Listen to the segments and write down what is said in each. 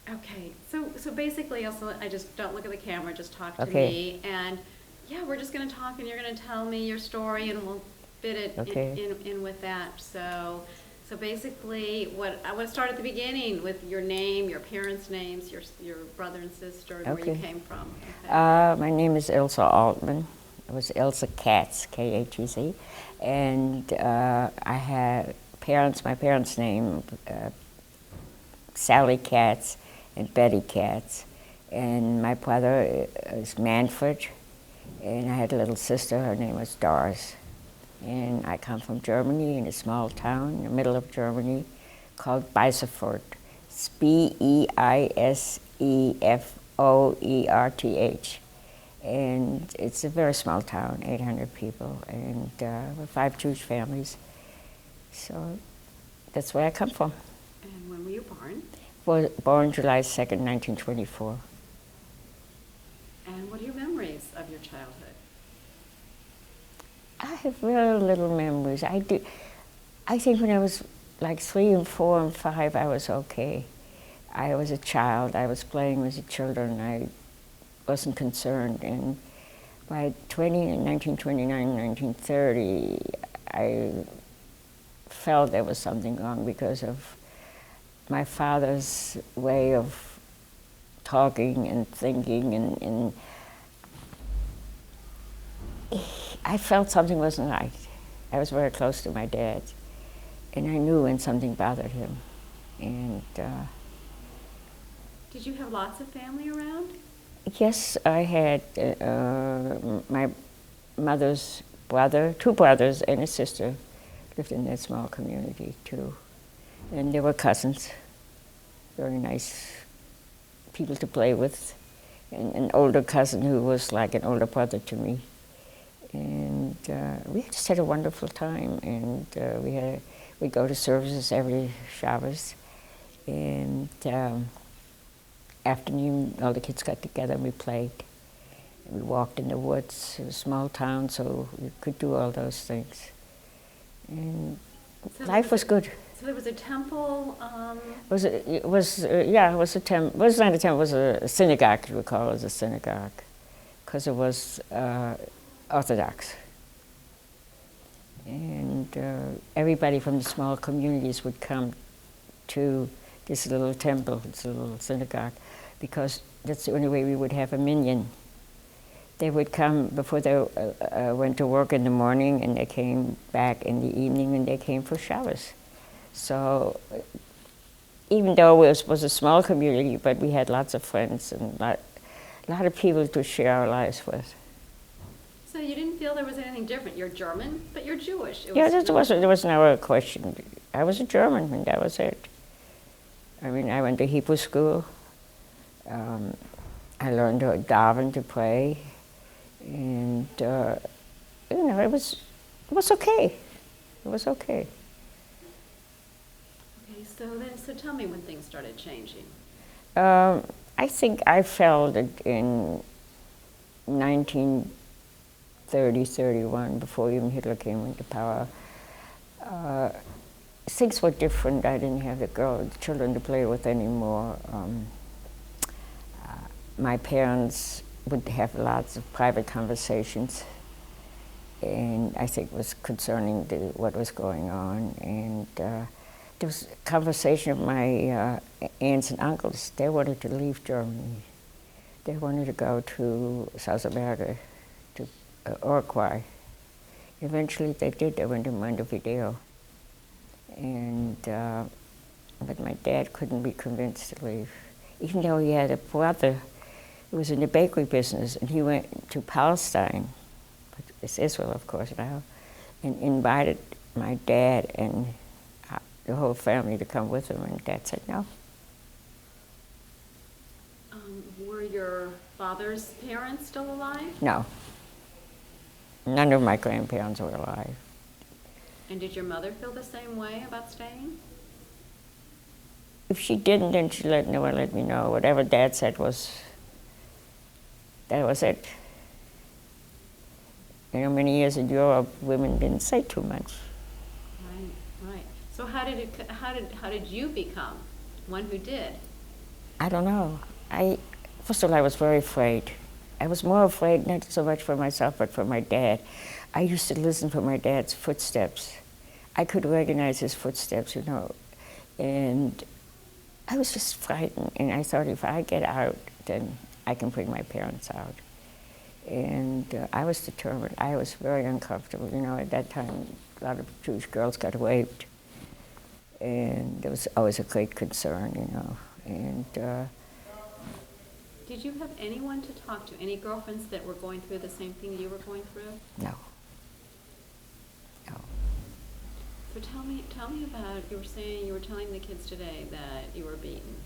Okay, so basically, also, I just don't look at the camera, just talk to Okay, me, and yeah, we're just gonna talk, and you're gonna tell me your story, and we'll fit it okay, in with that. So basically, what I want to start at the beginning with your name, your parents' names, your brother and sister, and where you okay. came from. Okay. My name is Ilse Altman. It was Ilse Katz, K-A-T-Z. And I had parents, my parents' name, Sally Katz and Betty Katz. And my brother is Manfred. And I had a little sister, her name was Doris. And I come from Germany, in a small town in the middle of Germany called Beisefort. It's Beisefoerth. And it's a very small town, 800 people, and we're 5 Jewish families. So that's where I come from. And when were you born? Was born July 2nd, 1924. And what are your memories of your childhood? I have very little memories. I do. I think when I was like 3 and 4 and 5, I was okay. I was a child. I was playing with the children. I wasn't concerned. And by 1929, 1930, I felt there was something wrong because of my father's way of talking and thinking, and I felt something wasn't right. I was very close to my dad, and I knew when something bothered him. And Did you have lots of family around? yes, I had my mother's brother, 2 brothers and a sister lived in that small community too. And they were cousins, very nice people to play with. And an older cousin who was like an older brother to me. And we just had a wonderful time. And we'd go to services every Shabbos. And afternoon, all the kids got together and we played. And we walked in the woods. It was a small town, so we could do all those things. And So life was good. So there was a temple. It was a temple. It was not a temple. It was a synagogue. We call it a synagogue, because it was Orthodox. And everybody from the small communities would come to this little temple, this little synagogue, because that's the only way we would have a minyan. They would come before they went to work in the morning, and they came back in the evening, and they came for Shabbos. So even though it was a small community, but we had lots of friends and a lot of people to share our lives with. So you didn't feel there was anything different. You're German, but you're Jewish. Yeah, there was never a question. I was a German, and that was it. I mean, I went to Hebrew school. I learned to daven, to pray, and it was okay. It was okay. Okay, so tell me when things started changing. I think I felt it in 1930, 31, before even Hitler came into power. Things were different. I didn't have the children to play with anymore. My parents would have lots of private conversations, and I think it was concerning what was going on. And there was conversation of my aunts and uncles. They wanted to leave Germany. They wanted to go to South America, to Uruguay. Eventually they did. They went to Montevideo. And but my dad couldn't be convinced to leave, even though he had a brother who was in the bakery business, and he went to Palestine, but it's Israel, of course, now, and invited my dad and the whole family to come with him, and Dad said no. Were your father's parents still alive? No. None of my grandparents were alive. And did your mother feel the same way about staying? If she didn't, then she let me know. Whatever Dad said that was it. You know, many years in Europe, women didn't say too much. Right. So how did you become one who did? I don't know. First of all, I was very afraid. I was more afraid not so much for myself, but for my dad. I used to listen for my dad's footsteps. I could recognize his footsteps, and I was just frightened. And I thought, if I get out, then I can bring my parents out. And I was determined. I was very uncomfortable. At that time, a lot of Jewish girls got raped. And there was always a great concern, And Did you have anyone to talk to? Any girlfriends that were going through the same thing you were going through? no. So tell me about, you were telling the kids today that you were beaten.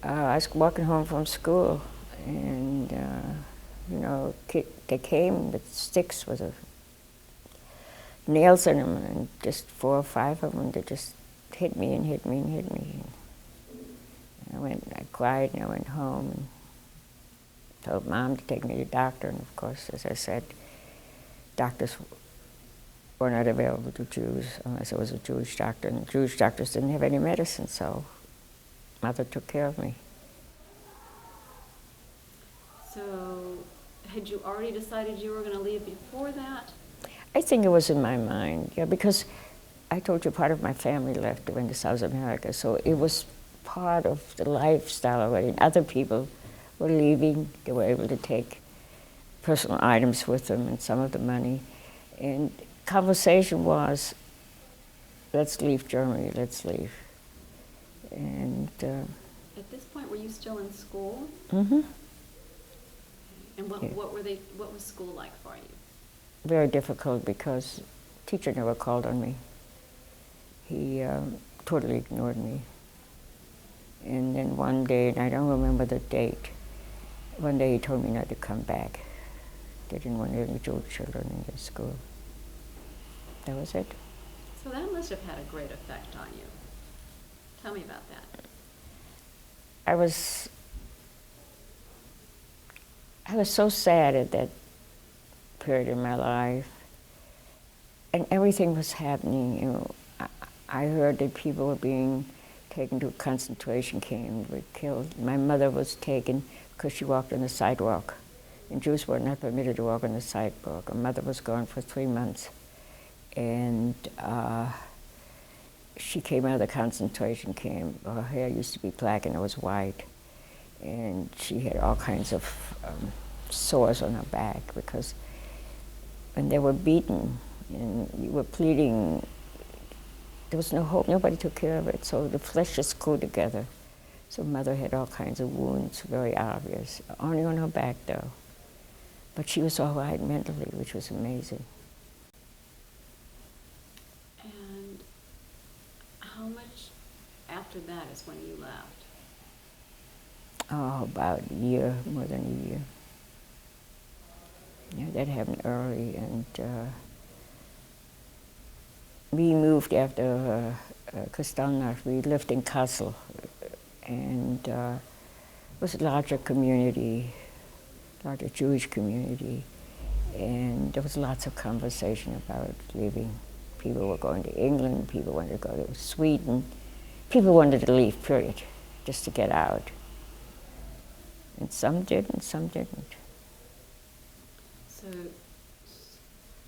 I was walking home from school, and they came with sticks with nails in them, and just 4 or 5 of them. They just hit me and hit me and hit me. And I cried, and I went home and told Mom to take me to the doctor. And of course, as I said, doctors were not available to Jews unless it was a Jewish doctor, and Jewish doctors didn't have any medicine, so Mother took care of me. So, had you already decided you were going to leave before that? I think it was in my mind, because I told you part of my family left to went to South America, so it was part of the lifestyle already. And other people were leaving. They were able to take personal items with them and some of the money. And conversation was, let's leave Germany, let's leave. And at this point, were you still in school? Mm-hmm. And Yeah. what was school like for you? Very difficult, because teacher never called on me. He totally ignored me. And then one day, and I don't remember the date, one day he told me not to come back. They didn't want any Jewish children in their school. That was it. So that must have had a great effect on you. Tell me about that. I was so sad at that period in my life, and everything was happening. I heard that people were being taken to a concentration camp, were killed. My mother was taken because she walked on the sidewalk, and Jews were not permitted to walk on the sidewalk. Her mother was gone for 3 months, and she came out of the concentration camp. Her hair used to be black and it was white, and she had all kinds of sores on her back, because when they were beaten and you were bleeding, there was no hope. Nobody took care of it, so the flesh just grew together. So Mother had all kinds of wounds, very obvious, only on her back though. But she was all right mentally, which was amazing. And how much after that is when you left? Oh, about a year, more than a year. Yeah, that happened early, and we moved after Kristallnacht. We lived in Kassel, and it was a larger community, larger Jewish community, and there was lots of conversation about leaving. People were going to England, people wanted to go to Sweden, people wanted to leave, period, just to get out. And some did, and some didn't.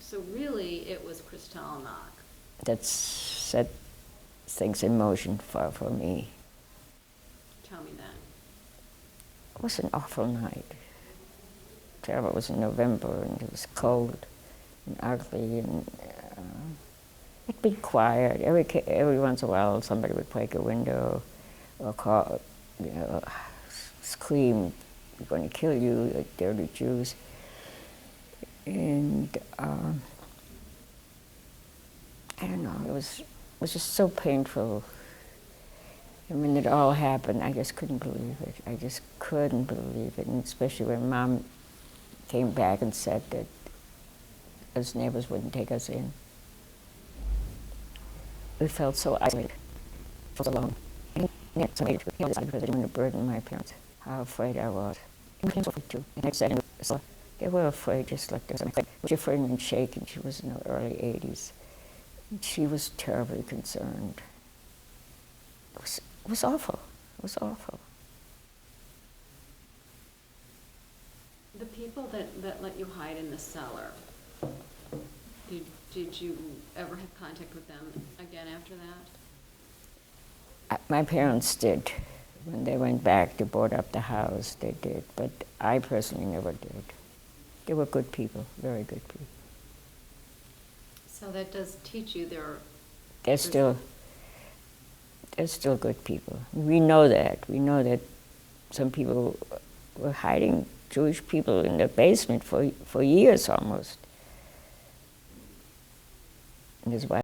So really, it was Kristallnacht. That set things in motion for me. Tell me that. It was an awful night. Terrible. It was in November, and it was cold and ugly, and it'd be quiet. Every once in a while, somebody would break a window or call, scream, "We're going to kill you, the dirty Jews." And I don't know, it was just so painful. And when it all happened, I just couldn't believe it. I just couldn't believe it, and especially when Mom came back and said that his neighbors wouldn't take us in. We felt so isolated, felt alone. And yet, so made because I didn't want to burden my parents. How afraid I was. And my parents were afraid too. And I said, they were afraid just like this. She was afraid and shaken. She was in her early 80s. And she was terribly concerned. It was awful. It was awful. The people that let you hide in the cellar, did you ever have contact with them again after that? My parents did. When they went back to board up the house, they did. But I personally never did. They were good people, very good people. So that does teach you They're still good people. We know that. We know that some people were hiding Jewish people in the basement for years almost. And his wife